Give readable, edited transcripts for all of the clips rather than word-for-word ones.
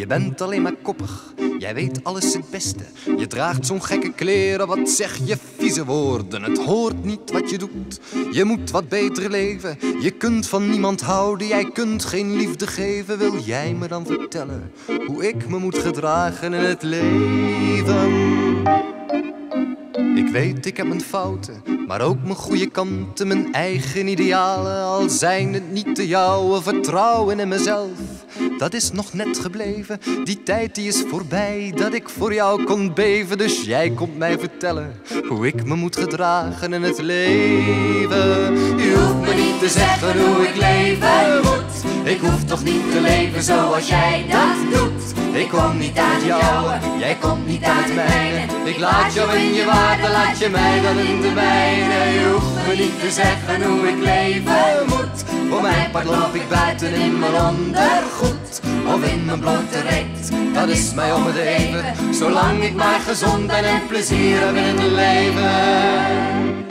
Je bent alleen maar koppig, jij weet alles het beste. Je draagt zo'n gekke kleren, wat zeg je vieze woorden. Het hoort niet wat je doet, je moet wat beter leven. Je kunt van niemand houden, jij kunt geen liefde geven. Wil jij me dan vertellen hoe ik me moet gedragen in het leven? Ik weet, ik heb mijn fouten, maar ook mijn goede kanten. Mijn eigen idealen, al zijn het niet de jouwe. Vertrouwen in mezelf, dat is nog net gebleven. Die tijd die is voorbij, dat ik voor jou kon beven. Dus jij komt mij vertellen hoe ik me moet gedragen in het leven. Je hoeft me niet te zeggen hoe ik leven moet. Ik hoef toch niet te leven zoals jij dat doet. Ik kom niet uit jou, jij komt niet uit mijne. Ik laat jou in je waarde, laat je mij dan in de mijne. Je hoeft me niet te zeggen hoe ik leven moet. Voor mijn part loop ik buiten in mijn ondergoed of in mijn blote reet, dat is mij om het even. Zolang ik maar gezond ben en plezier heb in het leven.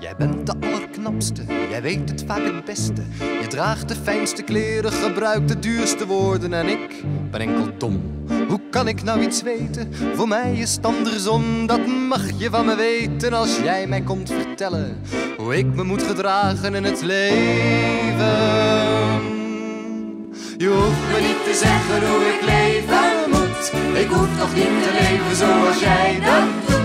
Jij bent de allerknapste, jij weet het vaak het beste. Je draagt de fijnste kleren, gebruikt de duurste woorden. En ik ben enkel dom, hoe kan ik nou iets weten? Voor mij is het andersom, dat mag je van me weten. Als jij mij komt vertellen hoe ik me moet gedragen in het leven. Je hoeft me niet te zeggen hoe ik leven moet. Ik hoef toch niet te leven zoals jij dat doet.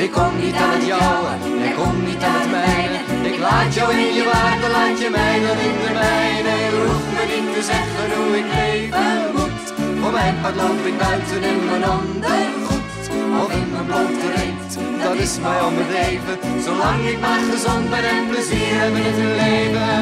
Ik kom niet aan het jouwe, jij komt niet aan het mijne. Ik laat jou in je waarde, laat je mij dan in de mijne. Je hoeft me niet te zeggen hoe ik leven moet. Voor mijn part loop ik buiten in mijn ondergoed of in mijn blote reet, dat is mij om het even. Zolang ik maar gezond ben en plezier heb in het leven.